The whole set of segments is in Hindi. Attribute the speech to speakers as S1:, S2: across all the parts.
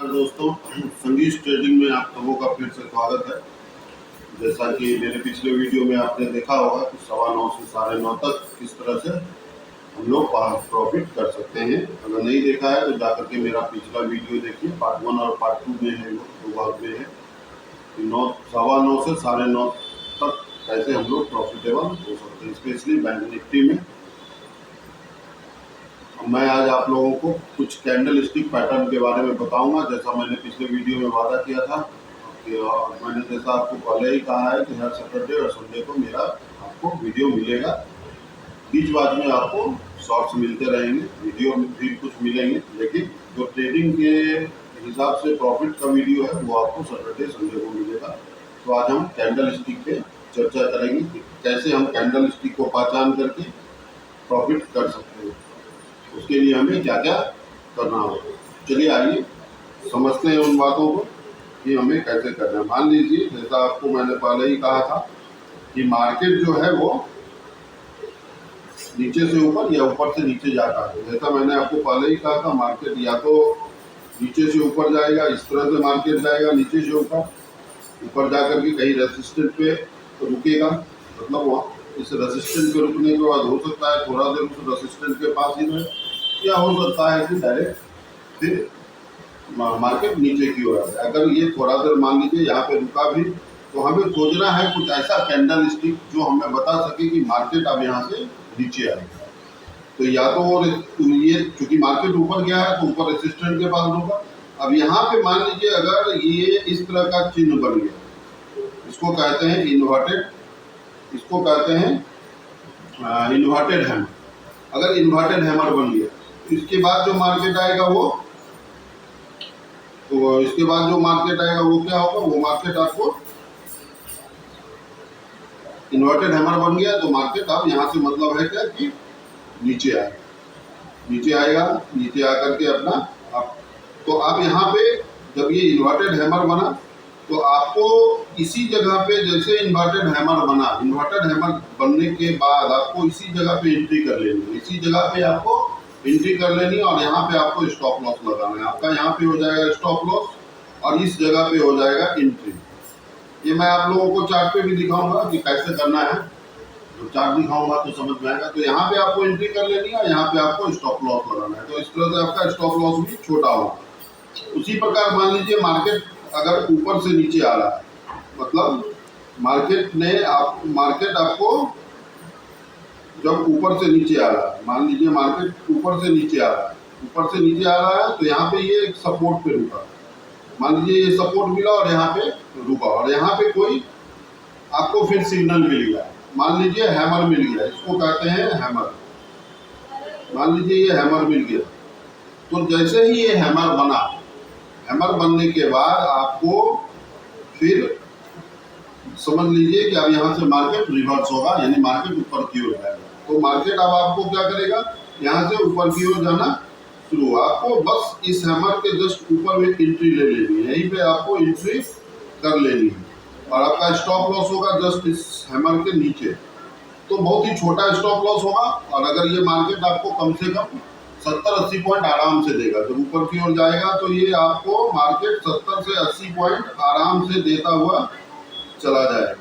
S1: दोस्तों, संगीत ट्रेडिंग में आप सबों का फिर से स्वागत है। जैसा कि मेरे पिछले वीडियो में आपने देखा होगा कि 9:15 से 9:30 तक किस तरह से हम लोग प्रॉफिट कर सकते हैं। अगर नहीं देखा है तो जाकर के मेरा पिछला वीडियो देखिए, पार्ट 1 और पार्ट 2 में है, दो भाग में है। 9:15 से 9:30 तक कैसे हम लोग प्रॉफिटेबल हो सकते हैं, स्पेशली बैंक निफ्टी में। मैं आज आप लोगों को कुछ कैंडल स्टिक पैटर्न के बारे में बताऊंगा। जैसा मैंने पिछले वीडियो में वादा किया था कि मैंने जैसा आपको पहले ही कहा है कि हर सैटरडे और संडे को मेरा आपको वीडियो मिलेगा। बीच बाद में आपको शॉर्ट्स मिलते रहेंगे, वीडियो में भी कुछ मिलेंगे, लेकिन जो ट्रेडिंग के हिसाब से प्रॉफिट का वीडियो है वो आपको सैटरडे संडे को मिलेगा। तो आज हम कैंडल स्टिक पे चर्चा करेंगे कि कैसे हम कैंडल स्टिक को पहचान करके प्रॉफिट कर सकते हैं, उसके लिए हमें क्या क्या करना होगा। चलिए आइए समझते हैं उन बातों को कि हमें कैसे करना है। मान लीजिए जैसा आपको मैंने पहले ही कहा था कि मार्केट जो है वो नीचे से ऊपर या ऊपर से नीचे जाता है। जैसा मैंने आपको पहले ही कहा था, मार्केट या तो नीचे से ऊपर जाएगा, इस तरह से मार्केट जाएगा नीचे से ऊपर जाकर के कहीं रेसिस्टेंट पे रुकेगा, मतलब वहाँ इस रेसिस्टेंट पे रुकने के बाद हो सकता है थोड़ा देर उस रेसिस्टेंट के पास ही रहे, या हो सकता है कि डायरेक्ट फिर मार्केट नीचे की ओर आ जाए। अगर ये थोड़ा देर मान लीजिए यहाँ पे रुका भी, तो हमें खोजना है कुछ ऐसा कैंडल स्टिक जो हमें बता सके कि मार्केट अब यहाँ से नीचे आएगा। तो या तो ये चूंकि मार्केट ऊपर गया है तो ऊपर रेसिस्टेंट के पास रुका। अब यहाँ पे मान लीजिए अगर ये इस तरह का चिन्ह बन गया, इसको कहते हैं इन्वर्टेड, इसको कहते हैं इन्वर्टेड हैमर। अगर इन्वर्टेड हैमर बन गया तो इसके बाद जो मार्केट आएगा इसके बाद जो मार्केट आएगा वो क्या होगा, वो मार्केट आपको इन्वर्टेड हैमर बन गया तो मार्केट अब यहाँ से मतलब है क्या कि नीचे आएगा, नीचे आकर के अपना आप, तो आप यहाँ पे जब ये इन्वर्टेड हैमर बना तो आपको इसी जगह पे, जैसे इन्वर्टेड हैमर बना, इन्वर्टेड हैमर बनने के बाद आपको इसी जगह पे एंट्री कर लेनी है, इसी जगह पे आपको एंट्री कर लेनी है और यहाँ पे आपको स्टॉप लॉस लगाना है। आपका यहाँ पे हो जाएगा स्टॉप लॉस और इस जगह पे हो जाएगा एंट्री। ये मैं आप लोगों को चार्ट पे भी दिखाऊंगा कि कैसे करना है, तो चार्ट दिखाऊंगा तो समझ में आएगा। तो यहाँ पे आपको एंट्री कर लेनी है, यहाँ पे आपको स्टॉप लॉस लगाना है, तो इस तरह से आपका स्टॉप लॉस भी छोटा होगा। उसी प्रकार मान लीजिए मार्केट अगर ऊपर से नीचे आ रहा है, मतलब मार्केट आपको जब ऊपर से नीचे आ रहा है, मान लीजिए मार्केट ऊपर से नीचे आ रहा है, तो यहाँ पे ये एक सपोर्ट पे रुका, मान लीजिए ये सपोर्ट मिला और यहाँ पे रुका और यहाँ पे कोई आपको फिर सिग्नल मिल गया, मान लीजिए हैमर मिल गया, इसको कहते हैं हैमर। मान लीजिए ये हैमर मिल गया, तो जैसे ही ये हैमर बना, हैमर बनने के बाद आपको फिर समझ लीजिए कि अब यहाँ से मार्केट रिवर्स होगा, यानी मार्केट ऊपर की ओर जाएगा। तो मार्केट अब आपको क्या करेगा, यहाँ से ऊपर की ओर जाना शुरू। आपको बस इस हैमर के जस्ट ऊपर में एंट्री ले लेनी है, यहीं पे आपको एंट्री कर लेनी है और आपका स्टॉप लॉस होगा जस्ट इस हैमर के नीचे। तो बहुत ही छोटा स्टॉप लॉस होगा और अगर ये मार्केट आपको कम से कम 70-80 पॉइंट आराम से देगा, जब ऊपर की ओर जाएगा तो ये आपको मार्केट 70 से 80 पॉइंट आराम से देता हुआ चला जाएगा।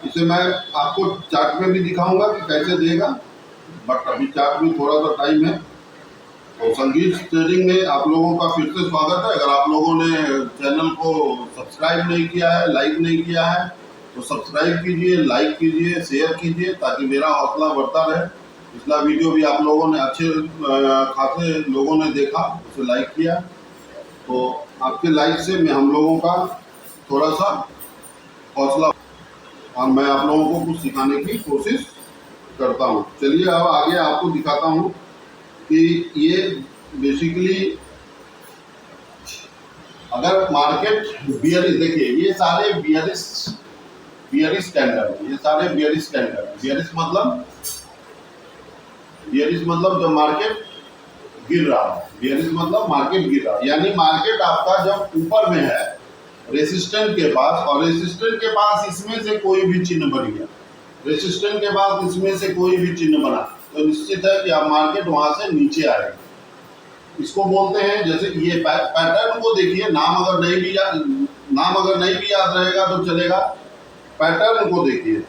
S1: इसे मैं आपको चार्ट में भी दिखाऊंगा कि कैसे देगा, बट अभी चार्ट में थोड़ा सा टाइम है। तो संगीत ट्रेडिंग में आप लोगों का फिर से स्वागत है। अगर आप लोगों ने चैनल को सब्सक्राइब नहीं किया है, लाइक नहीं किया है, तो सब्सक्राइब कीजिए, लाइक कीजिए, शेयर कीजिए, ताकि मेरा हौसला बढ़ता रहे। पिछला वीडियो भी आप लोगों ने अच्छे खासे लोगों ने देखा, उसे लाइक किया, तो आपके लाइक से हम लोगों का थोड़ा सा हौसला और मैं आप लोगों को कुछ सिखाने की कोशिश करता हूँ। चलिए अब आगे आपको दिखाता हूँ कि ये बेसिकली अगर मार्केट बियरिश, देखिए ये सारे बियरिश कैंडल है, ये सारे बियरिश कैंडल है। बियरिश मतलब जब मार्केट गिर रहा है, बियरिश मतलब मार्केट गिर रहा है, यानी मार्केट आपका जब ऊपर में है रेसिस्टेंट के पास, और रेसिस्टेंट के पास इसमें से कोई भी चिन्ह बन गया, रेसिस्टेंट के पास इसमें से कोई भी चिन्ह बना, तो निश्चित है कि अब मार्केट वहां से नीचे आएगा। इसको बोलते हैं, जैसे ये पैटर्न को देखिए, नाम अगर नहीं भी याद रहेगा तो चलेगा। पैटर्न को देखिए,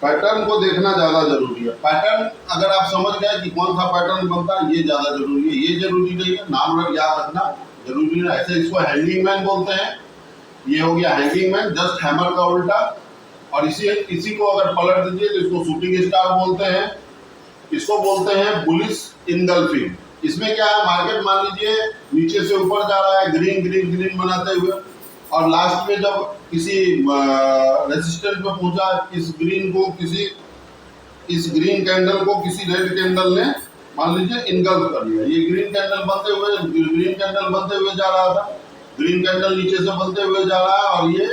S1: पैटर्न को देखना ज्यादा जरूरी है। पैटर्न अगर आप समझ गए कि कौन सा पैटर्न बनता है, ये ज्यादा जरूरी है। ये जरूरी नहीं है, नाम याद रखना जरूरी है। ऐसे इसको हैंगिंग मैन बोलते हैं। ये हो गया हैंगिंग मैन, जस्ट हैमर का उल्टा। और इसी को अगर पलट दीजिए तो इसको शूटिंग स्टार बोलते हैं। इसको बोलते हैं बुलिश इनगल्फिंग। इसमें क्या है, मार्केट मान लीजिए नीचे से ऊपर जा रहा है, ग्रीन ग्रीन ग्रीन बनाते हुए, और लास्ट में जब किसी रेजिस्टेंस पे पहुंचा, इस ग्रीन कैंडल को किसी रेड कैंडल ने मान लीजिए इनगल्फ कर लिया। ये ग्रीन कैंडल बनते हुए जा रहा था, ग्रीन कैंडल नीचे से बनते हुए जा रहा है, और ये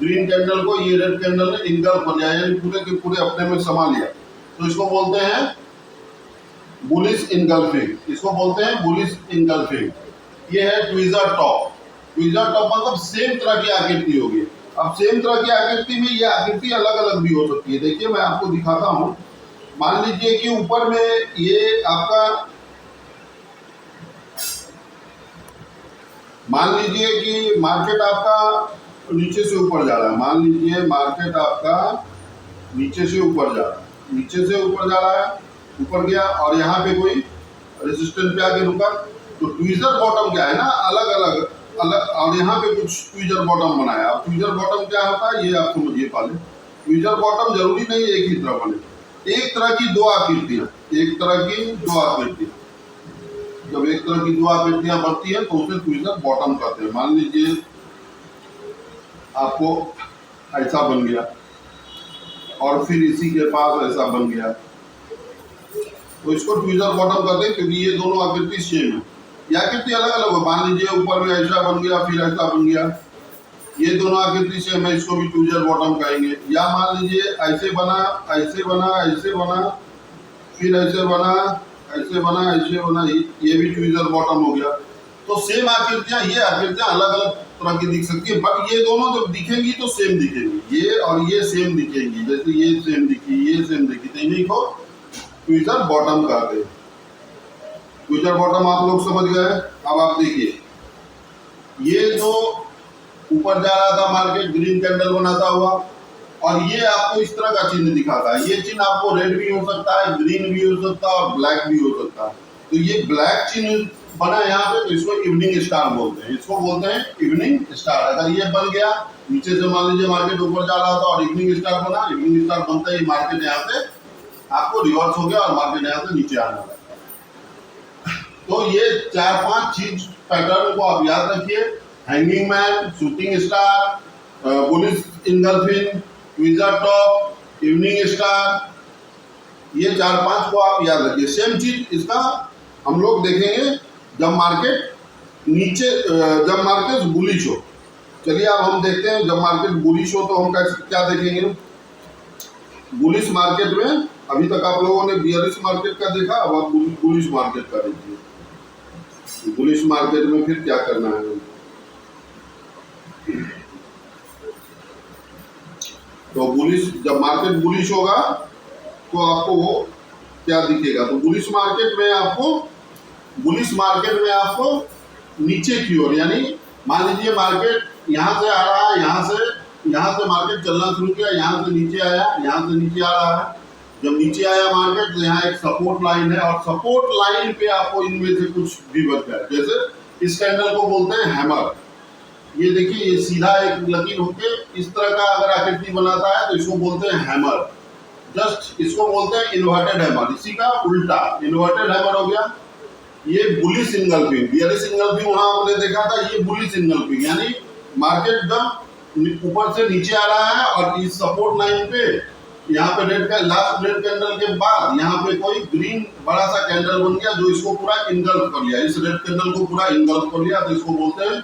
S1: ग्रीन कैंडल को ये रेड कैंडल ने इनगल्फ कर लिया, यानी पूरे के पूरे अपने में समा लिया। तो इसको बोलते हैं बुलिश इनगल्फिंग। इसको बोलते हैं बुलिश इनगल्फिंग। ये है ट्विजर टॉप। ट्विजर टॉप मतलब सेम तरह की आकृति होगी। अब सेम तरह की आकृति में ये आकृति अलग अलग भी हो सकती है। देखिए मैं आपको दिखाता हूँ। मान लीजिए कि ऊपर में ये आपका, मान लीजिए कि मार्केट आपका नीचे से ऊपर जा रहा है। मान लीजिए मार्केट आपका नीचे से ऊपर जा रहा है, नीचे से ऊपर जा रहा है, ऊपर गया और यहाँ पे कोई रेजिस्टेंस पे आके रुका। तो ट्विजर बॉटम क्या है ना, अलग अलग, और यहाँ पे कुछ ट्विजर बॉटम बनाया। अब ट्विजर बॉटम क्या होता है, ये आप समझिए पहले। ट्विजर बॉटम जरूरी नहीं है एक ही तरह बने, एक तरह की दो आकृतियां, एक तरह की दो आकृतियां। जब एक तरह की दो आकृतियां बनती है तो उसे ट्विजर बॉटम कहते हैं। मान लीजिए आपको ऐसा बन गया और फिर इसी के पास ऐसा बन गया, तो इसको ट्विजर बॉटम कहते हैं, क्योंकि ये दोनों आकृति सेम है। ये आकृति अलग अलग हो, मान लीजिए ऊपर में ऐसा बन गया, फिर ऐसा बन गया, ये दोनों आकृति सेम है, इसको भी ट्विजर बॉटम कहेंगे। या मान लीजिए ऐसे बना, ऐसे बना, ऐसे बना, फिर ऐसे बना, ऐसे बना, ऐसे बना, ये भी ट्विजर बॉटम हो गया। तो सेम आकृतियां, ये आकृतियां अलग अलग तरह की दिख सकती है, बट ये दोनों जब दिखेंगी तो सेम दिखेंगी। ये और ये सेम दिखेंगी, जैसे ये सेम दिखी, ये सेम दिखी, तो इन्हीं को ट्विजर बॉटम कहते हैं। ट्विजर बॉटम आप लोग समझ गए। अब आप देखिए, ये जो ऊपर जा रहा था मार्केट ग्रीन कैंडल बनाता हुआ, और ये आपको इस तरह का चिन्ह दिखाता है। ये चिन्ह आपको रेड भी हो सकता है, ग्रीन भी हो सकता है, और ब्लैक भी हो सकता है। तो ये ब्लैक चिन्ह बना यहाँ पे, तो इसको इवनिंग स्टार बोलते हैं। इसको बोलते हैं इवनिंग स्टार। अगर ये बन गया, नीचे से मान लीजिए मार्केट ऊपर जा रहा था और इवनिंग स्टार बना, इवनिंग स्टार बनते ही मार्केट यहाँ पे आपको रिवर्स हो गया और मार्केट यहाँ से नीचे आने लगा। तो ये 4-5 चीज पैटर्न को आप याद रखिए। Hanging man, shooting star, bullish engulfing, tweezer top, evening star, ये 4-5 को आप याद रखिए। सेम चीज इसका हम लोग देखेंगे जब मार्केट जब मार्केट बुलिश हो। चलिए अब हम देखते हैं, जब मार्केट बुलिश हो तो हम क्या देखेंगे। बुलिश मार्केट में अभी तक आप लोगों ने बियरिश मार्केट का देखा, अब आप बुलिश मार्केट का देखिए। बुलिश मार्केट में फिर क्या करना है, तो बुलिश, जब मार्केट बुलिश होगा तो आपको वो क्या दिखेगा। तो बुलिश मार्केट में आपको नीचे की ओर, यानी मान लीजिए मार्केट यहाँ से आ रहा है, यहाँ से मार्केट चलना शुरू किया, यहाँ से नीचे आया, यहाँ से नीचे आ रहा है। जब नीचे आया मार्केट तो यहाँ एक सपोर्ट लाइन है, और सपोर्ट लाइन पे आपको इनमें से कुछ भी बच गया। जैसे इस कैंडल को बोलते हैं हैमर। ये देखिए, ये सीधा एक लकीर होके इस तरह का अगर आकृति बनाता है तो इसको बोलते हैं हैमर। जस्ट इसको बोलते हैं इन्वर्टेड हैमर, इसी का उल्टा इन्वर्टेड हैमर हो गया। ये बुलिश इनगल्फिंग, बियरिश इनगल्फिंग वहां आपने देखा था, ये बुलिश इनगल्फिंग, यानी मार्केट जब ऊपर से नीचे आ रहा है और इस सपोर्ट लाइन पे यहाँ पे लास्ट रेड कैंडल के बाद यहाँ पे कोई ग्रीन बड़ा सा कैंडल बन गया जो इसको पूरा इनगल्फ कर लिया, इस रेड कैंडल को पूरा इनगल्फ कर लिया, तो इसको बोलते हैं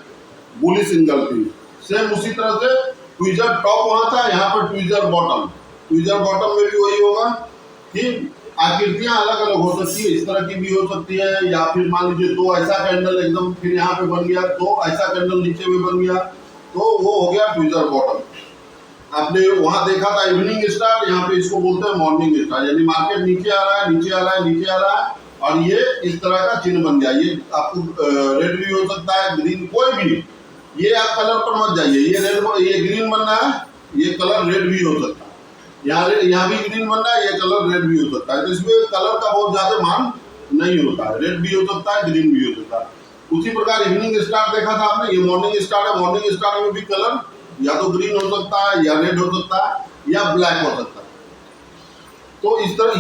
S1: बुलिश इनगल्फिंग। सेम उसी तरह से ट्विजर टॉप वहां था, यहाँ पर ट्विजर बॉटम। ट्विजर बॉटम में भी वही होगा कि आकृतियां अलग अलग हो सकती है, इस तरह की भी हो सकती है, या फिर मान लीजिए दो ऐसा कैंडल एकदम फिर यहाँ पे बन गया, दो ऐसा कैंडल नीचे में बन गया, तो वो हो गया ट्विजर बॉटम। आपने वहां देखा था इवनिंग स्टार, यहाँ पे इसको बोलते हैं मॉर्निंग स्टार, यानी मार्केट नीचे आ रहा है, नीचे आ रहा है, नीचे आ रहा है, और ये इस तरह का चिन्ह बन गया। ये आपको रेड भी हो सकता है, ग्रीन, कोई भी। ये आप कलर पर मत जाइए, ये रेड, ये ग्रीन बनना है, ये कलर रेड भी हो सकता है। यहाँ भी ग्रीन बनना है, ये कलर रेड भी हो सकता है। तो इसमें कलर का बहुत ज्यादा मान नहीं होता है, रेड भी हो सकता है, ग्रीन भी हो सकता है। उसी प्रकार इवनिंग स्टार देखा था आपने, ये मॉर्निंग स्टार है। मॉर्निंग स्टार में भी कलर या तो ग्रीन हो सकता है, या रेड हो सकता है, या ब्लैक हो सकता है। तो इस तरह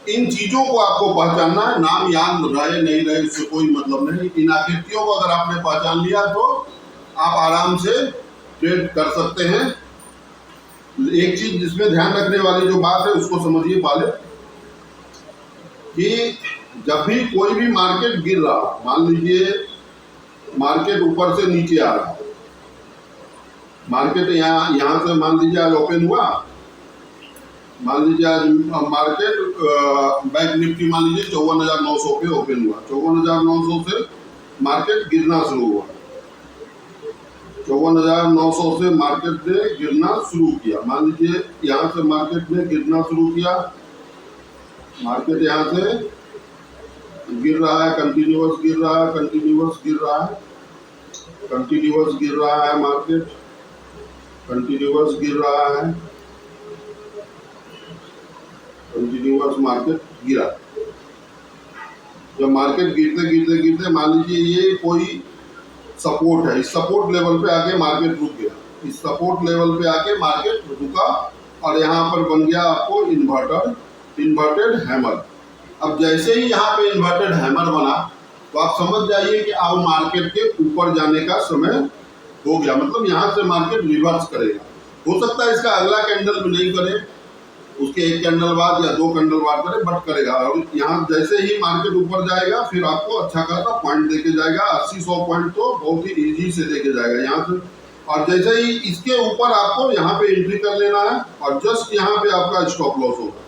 S1: इन चीजों को आपको पहचानना है। नाम याद रहे नहीं रहे इससे कोई मतलब नहीं। इन आकृतियों को अगर आपने पहचान लिया तो आप आराम से ट्रेड कर सकते हैं। एक चीज जिसमें ध्यान रखने वाली जो बात है उसको समझिए पहले, कि जब भी कोई भी मार्केट गिर रहा, मान लीजिए मार्केट ऊपर से नीचे आ रहा, मार्केट यहाँ से मान लीजिए आज ओपन हुआ, मान लीजिए आज मार्केट बैंक निफ्टी मान लीजिए 54,900 पे ओपन हुआ। 54,900 से मार्केट गिरना शुरू हुआ। 54,900 से मार्केट ने गिरना शुरू किया। मान लीजिए यहाँ से मार्केट ने गिरना शुरू किया, मार्केट यहाँ से गिर रहा है, कंटिन्यूअस गिर रहा है, कंटिन्यूअस गिर रहा है, कंटिन्यूअस गिर रहा है, मार्केट कंटिन्यूअस गिर रहा है, कंटिन्यूअस मार्केट गिरा। जब मार्केट गिरते गिरते गिरते मान लीजिए ये कोई सपोर्ट है, इस सपोर्ट लेवल पे आके मार्केट रुक गया, इस सपोर्ट लेवल पे आके मार्केट रुका और यहाँ पर बन गया आपको इन्वर्टेड हैमर। अब जैसे ही यहाँ पे इन्वर्टेड हैमर बना तो आप समझ जाइए कि अब मार्केट के ऊपर जाने का समय हो गया, मतलब यहाँ से मार्केट रिवर्स करेगा। हो सकता है इसका अगला कैंडल भी नहीं करे, उसके एक कैंडल बाद या दो कैंडल बाद करे, बट करेगा। और यहाँ जैसे ही मार्केट ऊपर जाएगा फिर आपको अच्छा खासा पॉइंट देके जाएगा, 80-100 पॉइंट तो बहुत ही इजी से देके जाएगा यहाँ से। और जैसे ही इसके ऊपर आपको यहाँ पे एंट्री कर लेना है और जस्ट यहाँ पे आपका स्टॉप लॉस होगा।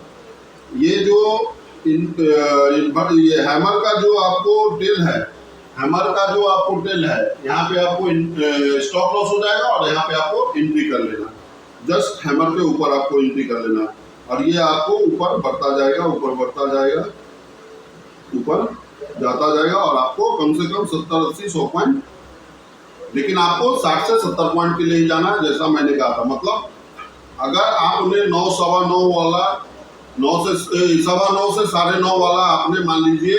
S1: ये जो ये हैमर का जो आपको टेल है, हैमर का जो आपको टेल है, यहाँ पे आपको स्टॉप लॉस हो जाएगा और यहाँ पे आपको एंट्री कर लेना है। जस्ट हैमर के ऊपर आपको एंट्री कर लेना है और ये आपको ऊपर बढ़ता जाएगा, ऊपर बढ़ता जाएगा, ऊपर जाता जाएगा और आपको कम से कम 70-80-100 पॉइंट, लेकिन आपको 60 से 70 पॉइंट के लिए ही जाना है, जैसा मैंने कहा था। मतलब अगर आपने 9, सवा 9 वाला, 9 से सवा 9 से 9:30 वाला आपने मान लीजिए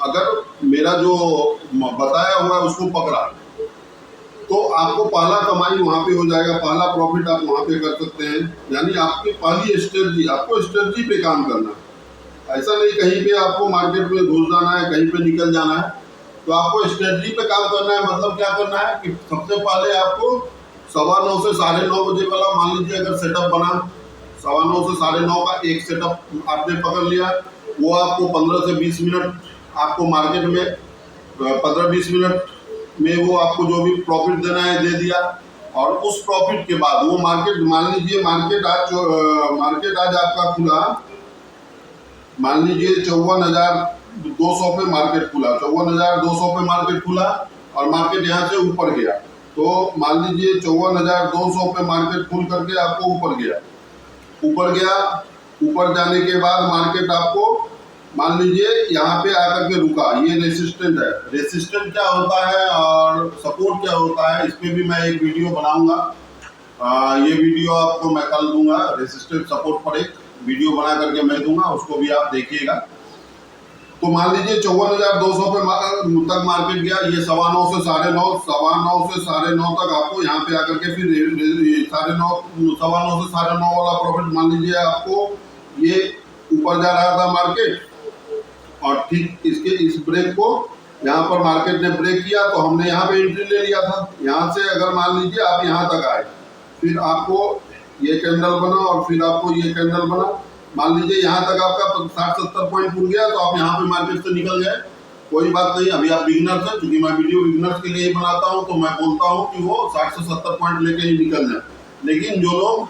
S1: अगर मेरा जो बताया हुआ है उसको पकड़ा तो आपको पहला कमाई वहां पे हो जाएगा, पहला प्रॉफिट आप वहां पे कर सकते हैं। यानी आपकी पहली स्ट्रेटजी, आपको स्ट्रेटजी पे काम करना है। ऐसा नहीं कहीं पे आपको मार्केट में घुस जाना है, कहीं पे निकल जाना है, तो आपको स्ट्रेटजी पे काम करना है। मतलब क्या करना है कि सबसे पहले आपको 9:15 से 9:30 बजे वाला मान लीजिए अगर सेटअप बना, 9:15 से 9:30 का एक सेटअप आपने पकड़ लिया, वो आपको 15 से 20 मिनट आपको मार्केट में 15-20 मिनट में वो आपको जो भी प्रॉफिट देना है दे दिया। और उस प्रॉफिट के बाद वो मार्केट, मान लीजिए मार्केट आज आपका खुला, मान लीजिए 54,200 पे मार्केट खुला, 54,200 पे मार्केट खुला और मार्केट यहाँ से ऊपर गया। तो मान लीजिए 54,200 पे मार्केट खुल करके आपको ऊपर गया, ऊपर जाने के बाद मार्केट आपको मान लीजिए यहाँ पे आकर के रुका। ये रेसिस्टेंट है, रेसिस्टेंट क्या होता है और सपोर्ट क्या होता है, इस पे भी मैं एक वीडियो बनाऊंगा। ये वीडियो आपको मैं कल दूंगा, रेसिस्टेंट सपोर्ट पर एक वीडियो बना करके मैं दूंगा, उसको भी आप देखिएगा। तो मान लीजिए 54,200 पे तक मार्केट गया, ये 9:15 से 9:30, 9:15 से 9:30 तक आपको यहाँ पे आकर के फिर 9:15 से 9:30 वाला प्रॉफिट मान लीजिए आपको ये ऊपर जा रहा था मार्केट और ठीक इसके इस ब्रेक को यहाँ पर मार्केट ने ब्रेक किया तो हमने यहाँ पे एंट्री ले लिया था। यहाँ से अगर मान लीजिए आप यहाँ तक आए, फिर आपको ये कैंडल बना और फिर आपको ये कैंडल बना, मान लीजिए यहाँ तक आपका 60-70 पॉइंट खुल गया तो आप यहाँ पे मार्केट से निकल गए, कोई बात नहीं। अभी आप बिगिनर्स हैं, क्योंकि मैं वीडियो बिगिनर्स के लिए ही बनाता हूँ तो मैं बोलता हूँ कि वो 60 से 70 पॉइंट लेके ही निकल जाए। लेकिन जो लोग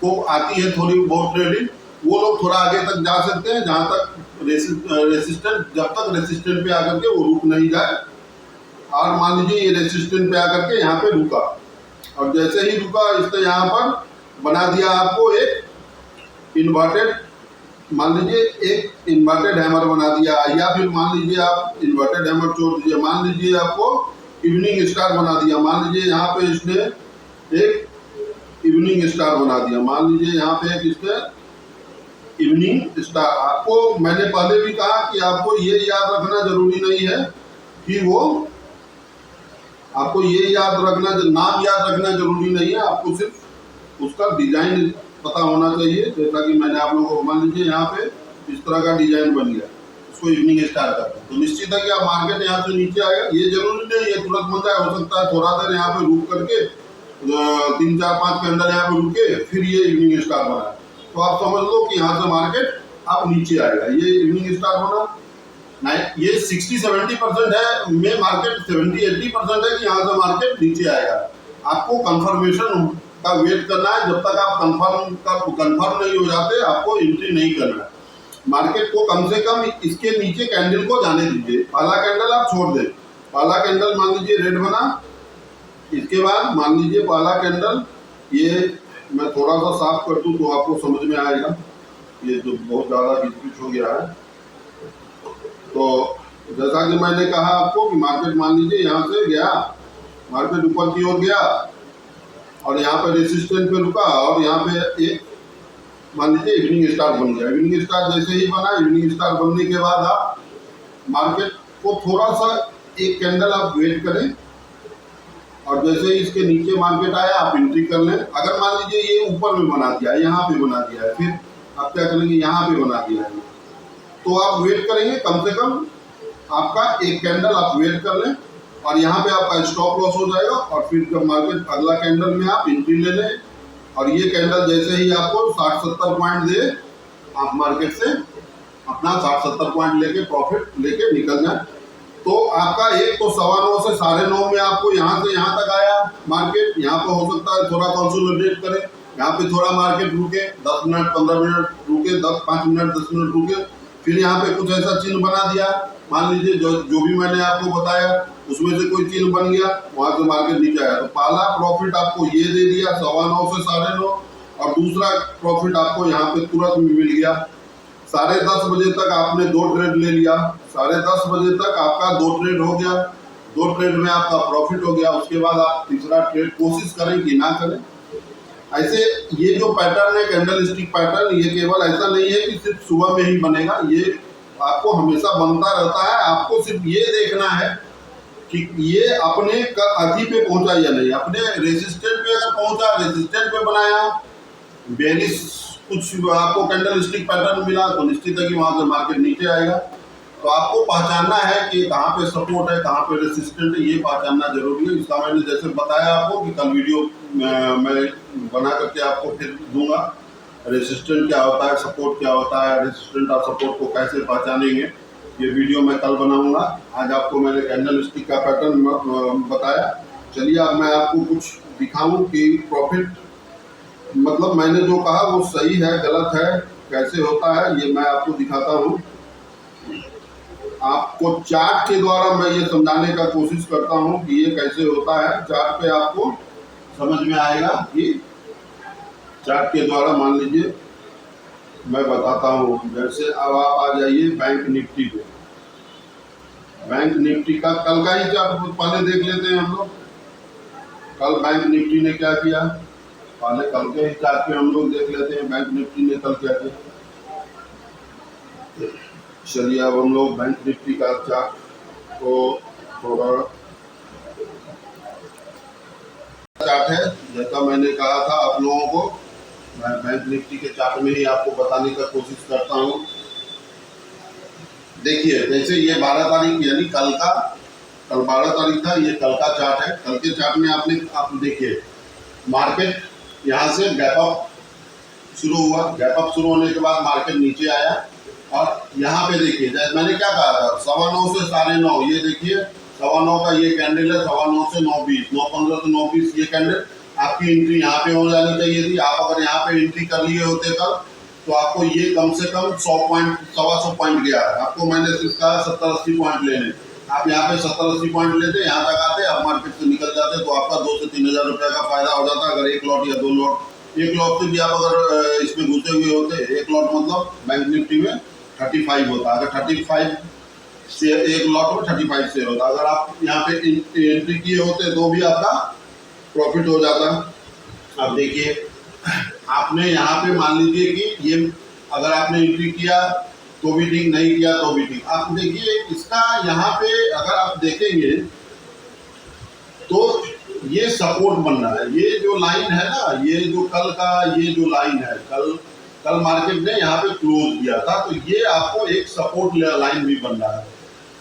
S1: को आती है थोड़ी बहुत ट्रेडिंग, वो लोग थोड़ा आगे तक जा सकते हैं, जहाँ तक रेसिस्टेंट, जब तक रेसिस्टेंट पे आकर के वो रुक नहीं जाए। और मान लीजिए ये रेसिस्टेंट पे आकर के यहाँ पे रुका और जैसे ही रुका इसने यहाँ पर बना दिया आपको एक इन्वर्टेड मान लीजिए एक इन्वर्टेड हैमर बना दिया, या फिर मान लीजिए आप इन्वर्टेड हैमर छोड़ दीजिए, मान लीजिए आपको इवनिंग स्टार बना दिया, मान लीजिए यहाँ पे इसने एक इवनिंग स्टार बना दिया, मान लीजिए यहाँ पे एक इसने इवनिंग स्टार। आपको मैंने पहले भी कहा कि आपको ये याद रखना जरूरी नहीं है कि वो, आपको ये याद रखना, नाम याद रखना जरूरी नहीं है, आपको सिर्फ उसका डिजाइन पता होना चाहिए। जैसा कि मैंने आप लोगों को, मान लीजिए यहाँ पे इस तरह का डिजाइन बन गया, उसको इवनिंग स्टार करते हैं, तो निश्चित है कि आप मार्केट यहाँ से नीचे आएगा। ये जरूरी नहीं है तुरंत बन जाए, हो सकता है थोड़ा देर यहाँ पे रुक करके 3-4-5 कैंडल यहाँ पे रुके, फिर ये इवनिंग स्टार बना, तो आप समझ लो कि यहाँ से मार्केट आप नीचे आएगा। ये इवनिंग स्टार बना, ये 60-70% है में मार्केट, 70-80% है कि यहाँ से मार्केट नीचे आएगा। आपको कंफर्मेशन का वेट करना है, जब तक आप कंफर्म नहीं हो जाते आपको एंट्री नहीं करना है। मार्केट को कम से कम इसके नीचे कैंडल को जाने दीजिए, पहला कैंडल आप छोड़ दें, पहला कैंडल मान लीजिए रेड बना, इसके बाद मान लीजिए पहला कैंडल, ये मैं थोड़ा सा साफ कर दूं तो आपको समझ में आएगा, ये जो बहुत ज़्यादा घिच हो गया है। तो जैसा कि मैंने कहा आपको कि मार्केट मान लीजिए यहाँ से गया, मार्केट ऊपर की ओर गया और यहाँ पे रेसिस्टेंट पे रुका, और यहाँ पे एक मान लीजिए इवनिंग स्टार बन गया। इवनिंग स्टार जैसे ही बना, इवनिंग स्टार बनने के बाद आप मार्केट को थोड़ा सा एक कैंडल आप वेट करें, और जैसे ही इसके नीचे मार्केट आया आप एंट्री कर लें। अगर मान लीजिए ये ऊपर में बना दिया है, यहाँ पे बना दिया है, फिर आप क्या करेंगे, यहाँ पे बना दिया है, तो आप वेट करेंगे कम से कम आपका एक कैंडल आप वेट कर लें, और यहाँ पे आपका स्टॉप लॉस हो जाएगा, और फिर जब मार्केट अगला कैंडल में आप एंट्री ले लें, और ये कैंडल जैसे ही आपको 60-70 पॉइंट दे, आप मार्केट से अपना 60-70 पॉइंट लेके प्रॉफिट लेके निकल जाए। तो आपका एक तो 9:15 से 9:30 में आपको यहाँ से यहाँ तक आया मार्केट, यहाँ पे हो सकता है थोड़ा कंसोलिडेट करे, यहाँ पे थोड़ा मार्केट रुके, 10 मिनट 15 मिनट रुके, 5 मिनट 10 मिनट रुके, फिर यहाँ पे कुछ ऐसा चिन्ह बना दिया, मान लीजिए जो भी मैंने आपको बताया उसमें से कोई चिन्ह बन गया, वहां से मार्केट नीचे आया, तो पहला प्रॉफिट आपको ये दे दिया 9:15 से 9:30, और दूसरा प्रॉफिट आपको यहाँ पे तुरंत मिल गया। 10:30 बजे तक आपने 2 ट्रेड ले लिया, 10:30 बजे तक आपका 2 ट्रेड हो गया, 2 ट्रेड में आपका प्रॉफिट हो गया। उसके बाद आप तीसरा ट्रेड कोशिश करें कि ना करें। ऐसे ये जो पैटर्न है कैंडल स्टिक पैटर्न, ये केवल ऐसा नहीं है कि सिर्फ सुबह में ही बनेगा, ये आपको हमेशा बनता रहता है। आपको सिर्फ ये देखना है कि ये अपने अथी पे पहुंचा या नहीं, अपने रेजिस्टेंट पे अगर पहुंचा, रेजिस्टेंट पे बनाया, बेरिश कुछ आपको कैंडल स्टिक पैटर्न मिला, तो निश्चित है कि वहां से मार्केट नीचे आएगा। तो आपको पहचानना है कि कहाँ पे सपोर्ट है, कहाँ पे रेसिस्टेंट है, ये पहचानना जरूरी है। इसका मैंने जैसे बताया आपको कि कल वीडियो मैं बना करके आपको फिर दूंगा, रेसिस्टेंट क्या होता है, सपोर्ट क्या होता है, रेसिस्टेंट और सपोर्ट को कैसे पहचानेंगे, ये वीडियो मैं कल बनाऊंगा। आज आपको मैंने कैंडल स्टिक का पैटर्न बताया। चलिए अब मैं आपको कुछ दिखाऊं कि प्रॉफिट मतलब मैंने जो कहा वो सही है गलत है, कैसे होता है, ये मैं आपको दिखाता हूँ। आपको चार्ट के द्वारा मैं ये समझाने का कोशिश करता हूँ कि ये कैसे होता है। चार्ट पे आपको समझ में आएगा कि चार्ट के द्वारा मान लीजिए मैं बताता हूँ। जैसे अब आप आ जाइए बैंक निफ्टी पे, बैंक निफ्टी का कल का ही चार्ट पहले देख लेते हैं हम लोग। कल बैंक निफ्टी ने क्या किया, पहले कल के ही चार्ट पे हम लोग देख लेते हैं बैंक निफ्टी ने कल क्या किया। चलिए अब हम लोग बैंक निफ्टी का चार्ट को थोड़ा चार्ट है, जैसा मैंने कहा था आप लोगों को, मैं बैंक निफ्टी के चार्ट में ही आपको बताने का कोशिश करता हूँ। देखिए जैसे ये 12 तारीख यानी कल 12 तारीख था, ये कल का चार्ट है। कल के चार्ट में आप देखिए मार्केट यहाँ से गैप अप शुरू हुआ, गैप अप शुरू होने के बाद मार्केट नीचे आया, और यहाँ पे देखिए मैंने क्या कहा था 9:15 से 9:30, ये देखिए 9:15 का ये कैंडल है, 9:15 से 9:20, 9:15 से 9:20 ये कैंडल। आपकी एंट्री यहाँ पे हो जानी चाहिए थी। आप अगर यहाँ पे एंट्री कर लिए होते कल, तो आपको ये कम से कम 100 पॉइंट 125 पॉइंट गया है। आपको मैंने सिर्फ कहा 70-80 पॉइंट लेने, आप यहाँ पे 70-80 पॉइंट लेते, यहाँ तक आते, आप मार्केट से निकल जाते, तो आपका 2 से 3 हज़ार रुपये का फायदा हो जाता। अगर 1 लॉट या 2 लॉट एक लॉट से भी आप अगर इसमें घुसे हुए होते, एक लॉट मतलब बैंक निफ्टी में 35 होता, अगर 35 शेयर एक लॉट में 35 शेयर होता, अगर आप यहाँ पे एंट्री किए होते तो भी आपका प्रॉफिट हो जाता। अब देखिए आपने यहाँ पे मान लीजिए कि ये अगर आपने एंट्री किया तो भी ठीक, नहीं किया तो भी ठीक। आप देखिए इसका यहाँ पे अगर आप देखेंगे तो ये सपोर्ट बन रहा है, ये जो लाइन है ना, ये जो कल का ये जो लाइन है, कल मार्केट ने यहाँ पे क्लोज किया था, तो ये आपको एक सपोर्ट लाइन भी बन रहा है।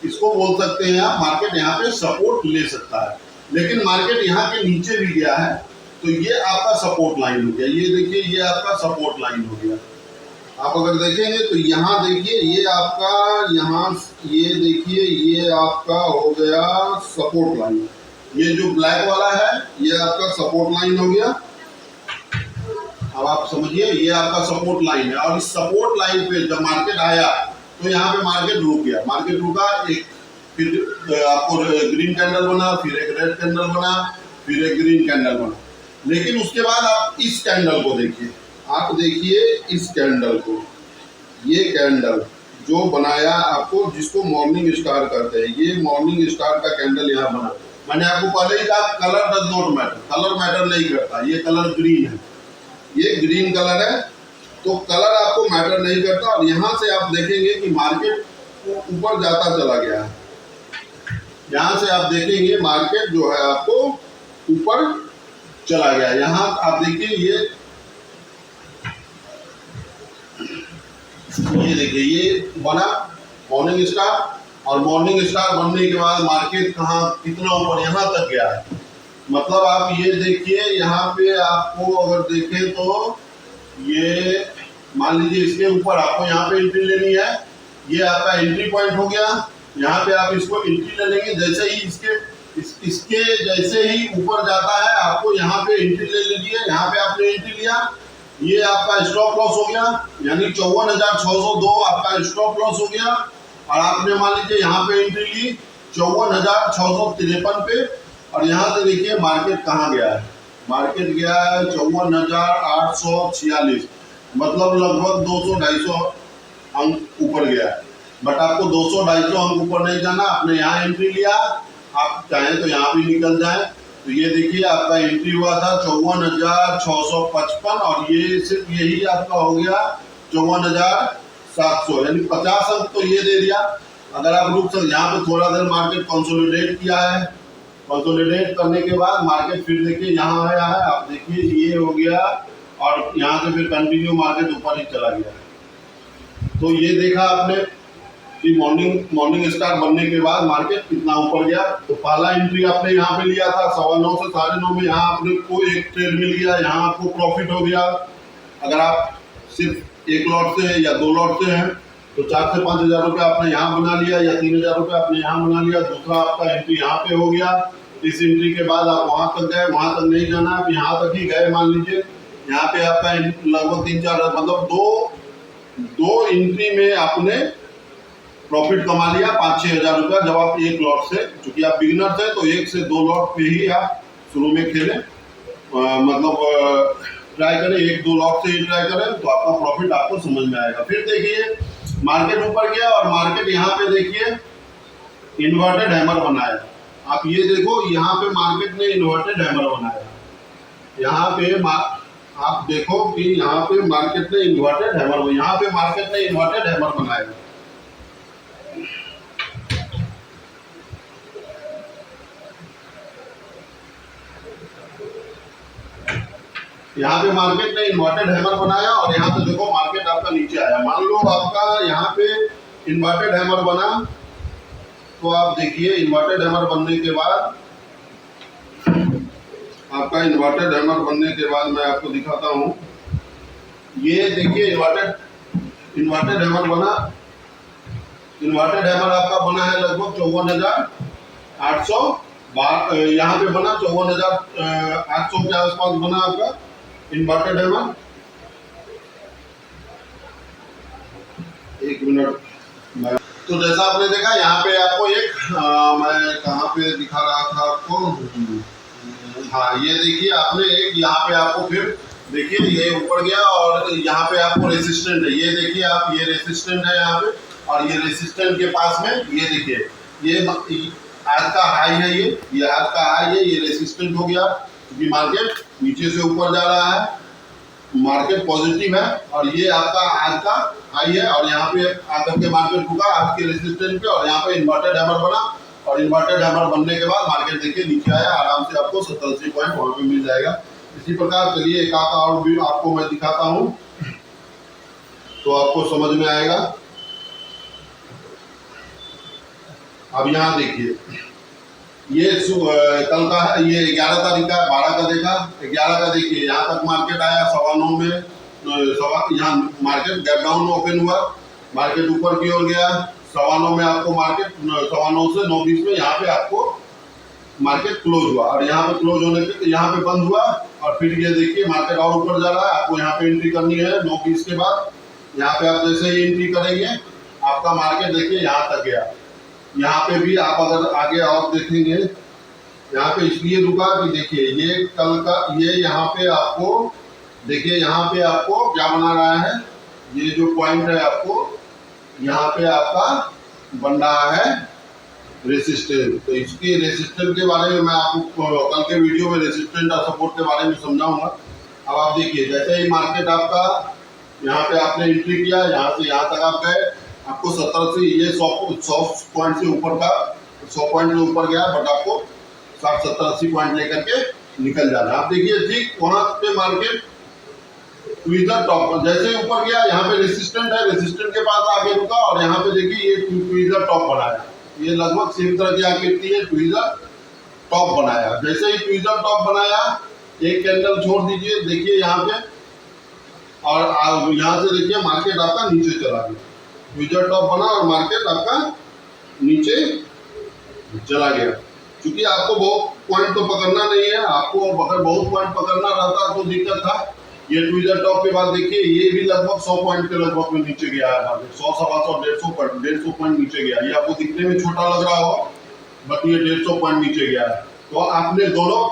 S1: इसको बोल सकते हैं आप, मार्केट यहाँ पे सपोर्ट ले सकता है, लेकिन मार्केट यहाँ के नीचे भी गया है तो ये आपका सपोर्ट लाइन हो गया। ये देखिए ये आपका सपोर्ट लाइन हो गया। आप अगर देखेंगे तो यहाँ देखिए ये आपका, यहाँ ये देखिए ये आपका हो गया सपोर्ट लाइन। ये जो ब्लैक वाला है ये आपका सपोर्ट लाइन हो गया। अब आप समझिए ये आपका सपोर्ट लाइन है, और इस सपोर्ट लाइन पे जब मार्केट आया तो यहाँ पे मार्केट रुक गया। मार्केट रुका, एक फिर आपको ग्रीन कैंडल बना, फिर एक रेड कैंडल बना, फिर एक ग्रीन कैंडल बना। लेकिन उसके बाद आप इस कैंडल को देखिए, आप देखिए इस कैंडल को, ये कैंडल जो बनाया आपको, जिसको मॉर्निंग स्टार कहते हैं, ये मॉर्निंग स्टार का कैंडल यहाँ बना। मैंने आपको पहले ही कहा colour does not matter, colour matter नहीं करता। ये कलर ग्रीन है, ये ग्रीन कलर है, तो कलर आपको मैटर नहीं करता। और यहाँ से आप देखेंगे कि मार्केट ऊपर जाता चला गया है। यहाँ से आप देखेंगे मार्केट जो है आपको ऊपर चला गया। यहाँ आप देखिए ये देखिए ये बना मॉर्निंग स्टार, और मॉर्निंग स्टार बनने के बाद मार्केट कहाँ कितना ऊपर, यहाँ तक गया है। मतलब आप ये देखिए यहाँ पे आपको अगर देखें तो ये मान लीजिए इसके ऊपर आपको यहाँ पे एंट्री लेनी है, ये आपका एंट्री पॉइंट हो गया। यहाँ पे आप इसको एंट्री ले लेंगे, जैसे ही इसके जैसे ही ऊपर जाता है आपको यहाँ पे एंट्री ले लीजिए। यहाँ पे आपने एंट्री लिया, ये आपका स्टॉप लॉस हो गया, यानी 54,602 आपका स्टॉप लॉस हो गया। और आपने मान लीजिए यहाँ पे एंट्री ली 54,653 पे, और यहाँ से देखिए मार्केट कहाँ गया है, मार्केट गया है 54,846, मतलब लगभग 200-250 अंक ऊपर गया है। बट आपको 200-250 अंक ऊपर नहीं जाना, आपने यहाँ एंट्री लिया, आप चाहें तो यहाँ भी निकल जाए। तो ये देखिए आपका एंट्री हुआ था 54,655, और ये सिर्फ यही आपका हो गया 54,700, यानी 50 अंक तो ये दे दिया। अगर आप रुक सकते, यहाँ पे थोड़ा देर मार्केट कंसोलिडेट किया है, कंसोलिडेट करने के बाद मार्केट फिर देखिए यहाँ आया है, आप देखिए ये हो गया, और यहाँ से फिर कंटिन्यू मार्केट ऊपर ही चला गया। तो ये देखा आपने कि मॉर्निंग स्टार बनने के बाद मार्केट कितना ऊपर गया। तो पहला एंट्री आपने यहाँ पे लिया था 9:15 से 9:30 में, यहाँ आपने को एक ट्रेड मिल गया, यहाँ आपको प्रॉफिट हो गया। अगर आप सिर्फ एक लॉट से या 2 लॉट से हैं तो 4 से 5 हज़ार रुपये आपने यहाँ बना लिया, या 3 हज़ार रुपये आपने यहाँ बना लिया। दूसरा आपका एंट्री यहाँ पे हो गया। इस एंट्री के बाद आप वहाँ तक गए, वहाँ तक नहीं जाना, आप यहाँ तक ही गए। मान लीजिए यहाँ पे आपका लगभग 3-4 मतलब दो एंट्री में आपने प्रॉफिट कमा लिया 5-6 हज़ार रुपया। जब आप एक लॉट से, चूंकि आप बिगिनर थे तो 1 से 2 लॉट पे ही आप शुरू में खेलें, मतलब ट्राई करें, 1-2 लॉट से ही ट्राई करें, तो आपका प्रॉफिट आपको समझ में आएगा। फिर देखिए मार्केट ऊपर गया, और मार्केट यहाँ पे देखिए इन्वर्टेड हैमर बनाया। आप ये देखो यहाँ पे मार्केट ने इन्वर्टेड हैमर बनाया, यहाँ पे आप देखो कि यहाँ पे मार्केट ने इन्वर्टेड हैमर, यहाँ पे मार्केट ने इन्वर्टेड हैमर बनाया। यहाँ पे मार्केट ने इन्वर्टेड हैमर बनाया, और यहाँ पे देखो मार्केट आपका नीचे आया। मान लो आपका यहाँ पे इन्वर्टेड हैमर बना, तो आप देखिए इन्वर्टेड हैमर बनने के बाद, आपका इन्वर्टेड हैमर बनने के बाद मैं आपको दिखाता हूँ। ये देखिए इन्वर्टेड हैमर बना, इन्वर्टेड हैमर आपका बना है लगभग 54,800, यहाँ पे बना 54,800 के आसपास बना आपका इन्वर्टेड हैमर। 1 मिनट। तो जैसा आपने देखा यहाँ पे आपको एक मैं कहाँ पे दिखा रहा था आपको, हाँ ये देखिए आपने एक यहाँ पे आपको फिर देखिए ये ऊपर गया और यहाँ पे आपको रेसिस्टेंट है, ये देखिए आप, ये रेसिस्टेंट है यहाँ पे, और ये रेसिस्टेंट के पास में ये देखिए ये आज का हाई है, ये आज का हाई है, ये रेसिस्टेंट हो गया क्योंकि मार्केट नीचे से ऊपर जा रहा है, मार्केट पॉजिटिव है, और ये आपका आज का हाई है, और यहाँ पे आकर के मार्केट रुका आज के रेसिस्टेंट पे, और यहाँ पे इन्वर्टेड हैमर बना, और इन्वर्टेड हैमर बनने के बाद मार्केट देखिए नीचे आया, आराम से आपको 70-80 पॉइंट वहाँ पे मिल जाएगा। इसी प्रकार चलिए एक आधा और भी आपको मैं दिखाता हूँ तो आपको समझ में आएगा। अब यहाँ देखिए ये कल का है, ये 11 तारीख का, 12 का देखा, 11 का देखिए यहाँ तक मार्केट आया 9:15 में, यहाँ मार्केट गैप डाउन में ओपन हुआ, मार्केट ऊपर की ओर गया, 9:15 में आपको मार्केट 9:15 से 9:20 में यहाँ पे आपको मार्केट क्लोज हुआ, और यहाँ पे क्लोज होने पे यहाँ पे बंद हुआ, और फिर ये देखिए मार्केट और ऊपर जा रहा है, आपको यहाँ पे एंट्री करनी है 9:20 के बाद। यहाँ पे आप जैसे ही एंट्री करेंगे आपका मार्केट देखिए यहाँ तक गया, यहाँ पे भी आप अगर आगे और देखेंगे यहाँ पे इसलिए रुका कि देखिए ये कल का, ये यहाँ पे आपको देखिए यहाँ पे आपको क्या बना रहा है, ये जो पॉइंट है आपको यहाँ पे आपका बन रहा है रेसिस्टेंट। तो इसके रेसिस्टेंट के बारे में मैं आपको कल के वीडियो में रेसिस्टेंट और सपोर्ट के बारे में समझाऊंगा। अब आप देखिए जैसे ही मार्केट आपका यहाँ पे आपने एंट्री किया, यहाँ से यहाँ तक आप गए, आपको 70 से ये 100 पॉइंट से ऊपर का 100 पॉइंट से ऊपर गया, बट आपको 60-70-80 पॉइंट लेकर के निकल जाना। आप देखिए ठीक वहाँ पे मार्केट ट्विजर टॉप पर जैसे ऊपर गया, यहाँ पे रेसिस्टेंट है, रेसिस्टेंट के पास आगे रुका, और यहाँ पे देखिए ये ट्विजर टॉप बनाया, ये लगभग सेम तरह की आकृति है, ट्विजर टॉप बनाया। जैसे ही ट्विजर टॉप बनाया एक कैंडल छोड़ दीजिए, देखिए यहाँ पे, और यहाँ से देखिए मार्केट आपका नीचे चला गया, ट्विजर टॉप बना और मार्केट आपका नीचे चला गया। क्योंकि आपको बहुत पॉइंट तो पकड़ना नहीं है, आपको अगर बहुत पॉइंट पकड़ना रहता तो दिक्कत था। ये ट्विजर टॉप के बाद देखिए ये भी लगभग 100 पॉइंट के लगभग में नीचे गया है, 100, 150, 150 पॉइंट नीचे गया। ये आपको दिखने में छोटा लग रहा हो, बट ये 150 पॉइंट नीचे गया है। तो आपने दोनों,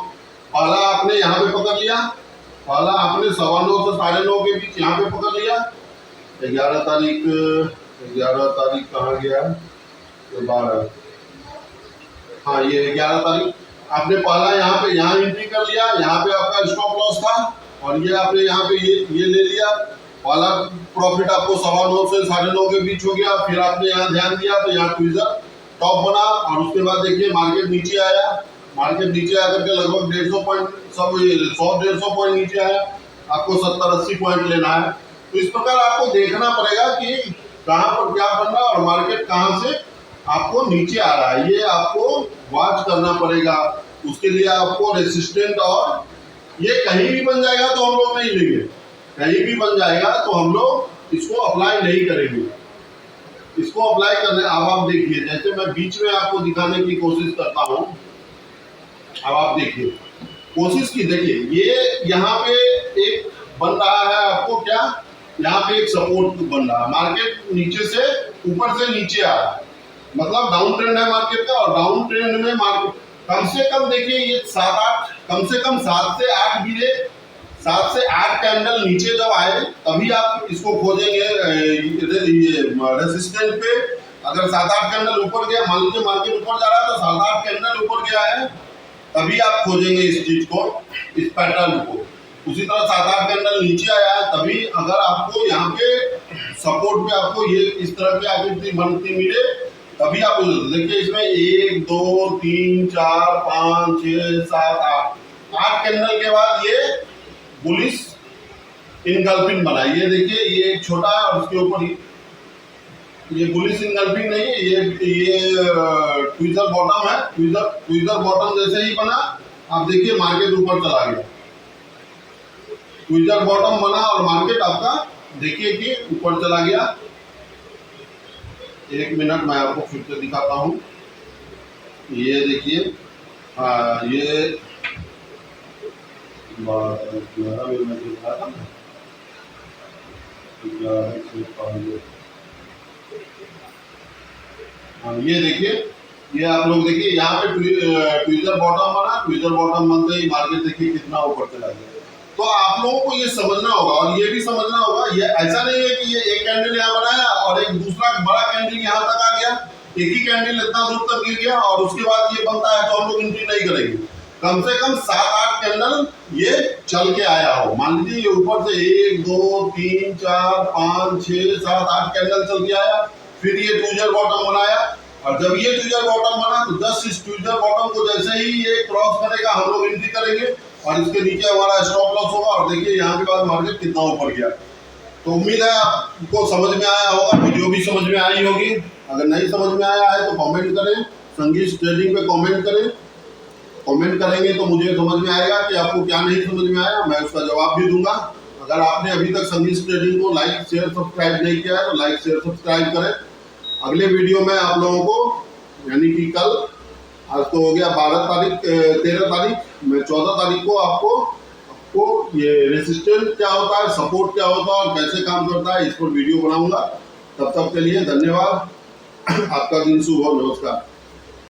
S1: पहला आपने यहाँ पे पकड़ लिया, पहला आपने 9:15 से 9:30 के बीच यहाँ पे पकड़ लिया। 11 तारीख कहाँ गया, 12, हाँ ये 11 तारीख आपने पहला यहाँ एंट्री कर लिया, यहाँ पे आपका स्टॉप लॉस था, और ये आपने यहाँ पे ये ले लिया, पहला प्रॉफिट आपको 9:15 से 9:30 के बीच हो गया। फिर आपने यहाँ ध्यान दिया तो यहाँ ट्विजर टॉप बना, और उसके बाद देखिए मार्केट नीचे आया, मार्केट नीचे आकर के लगभग 150 पॉइंट, सब 100-150 पॉइंट नीचे आया, आपको 70-80 पॉइंट लेना है। तो इस प्रकार आपको देखना पड़ेगा कि कहाँ पर क्या बन रहा है और मार्केट कहाँ से आपको नीचे आ रहा है, ये आपको वॉच करना पड़ेगा। उसके लिए आपको रेसिस्टेंट, और ये कहीं भी बन जाएगा तो हम लोग नहीं लेंगे, कहीं भी बन जाएगा तो हम लोग इसको अप्लाई नहीं करेंगे, इसको अप्लाई करने। अब आप देखिए जैसे मैं बीच में आपको दिखाने की कोशिश करता हूँ, अब आप देखिए कोशिश की, देखिए ये यहाँ पे एक बन रहा है आपको क्या, यहाँ पे एक सपोर्ट बन रहा है, मार्केट नीचे से ऊपर से नीचे आ रहा है, मतलब डाउन ट्रेंड है मार्केट का, और डाउन ट्रेंड में मार्केट कम से कम देखिए ये 7-8, कम से कम 7 से 8 गिरे, 7 से 8 कैंडल नीचे जब आए तभी आप इसको खोजेंगे रेसिस्टेंट पे। अगर 7-8 कैंडल ऊपर गया, मान लीजिए मार्केट ऊपर जा रहा है तो 7-8 कैंडल ऊपर गया है, तभी आप खोजेंगे इस चीज को, इस पैटर्न को। उसी तरह 7-8 कैंडल नीचे आया है, तभी अगर आपको यहाँ पे सपोर्ट पे आपको ये इस तरह की आकृति बनती मिले, तभी आप देखिए इसमें 1, 2, 3, 4, 5, 6, 7, 8 कैंडल के बाद ये बुलिश इनगल्फिंग बना। ये देखिए ये एक छोटा है और उसके ऊपर ये बुलिश इनगल्फिंग नहीं है, ये ट्विजर बॉटम है। ट्विजर बॉटम जैसे ही बना, आप देखिए मार्केट ऊपर चला गया, ट्विजर बॉटम बना और मार्केट आपका देखिए कि ऊपर चला गया। एक मिनट मैं आपको फिर से दिखाता हूँ, ये देखिए, हाँ ये 11 में दिखा था ना, 11 से पहले, हाँ ये देखिए, ये आप लोग देखिए यहाँ पे ट्विजर बॉटम बना, ट्विजर बॉटम बनते ही मार्केट देखिए कितना ऊपर चला गया। तो आप लोगों को ये समझना होगा और ये भी समझना होगा, ये ऐसा नहीं है कि ये एक कैंडल यहाँ बनाया और एक दूसरा बड़ा कैंडल यहाँ तक आ गया, एक ही कैंडल इतना दूर तक गिर गया और उसके बाद ये बनता है तो हम लोग एंट्री नहीं करेंगे। कम से कम 7-8 कैंडल ये चल के आया हो। मान लीजिए ये ऊपर से 1 2 3 4 5 6 7 8 कैंडल चल के आया, फिर ये ट्यूजर बॉटम बनाया और जब ये ट्यूजर बॉटम बना तो 10 इस ट्यूजर बॉटम को जैसे ही ये क्रॉस करेगा हम लोग एंट्री करेंगे और इसके नीचे हमारा स्टॉप लॉस होगा। और देखिए यहाँ के बाद मार्केट कितना ऊपर गया। तो उम्मीद है आपको समझ में आया होगा, वीडियो भी समझ में आई होगी। अगर नहीं समझ में आया है तो कमेंट करें, संगीत ट्रेडिंग पे कमेंट करें। कमेंट करेंगे तो मुझे समझ में आएगा कि आपको क्या नहीं समझ में आया, मैं उसका जवाब भी दूंगा। अगर आपने अभी तक संगीत ट्रेडिंग को लाइक शेयर सब्सक्राइब नहीं किया है तो लाइक शेयर सब्सक्राइब करें। अगले वीडियो में आप लोगों को यानी कि कल, आज तो हो गया 13 तारीख, मैं 14 तारीख को आपको ये रेसिस्टेंस क्या होता है, सपोर्ट क्या होता है और कैसे काम करता है इस पर वीडियो बनाऊंगा। तब तक के लिए धन्यवाद। आपका दिन शुभ हो। नमस्कार।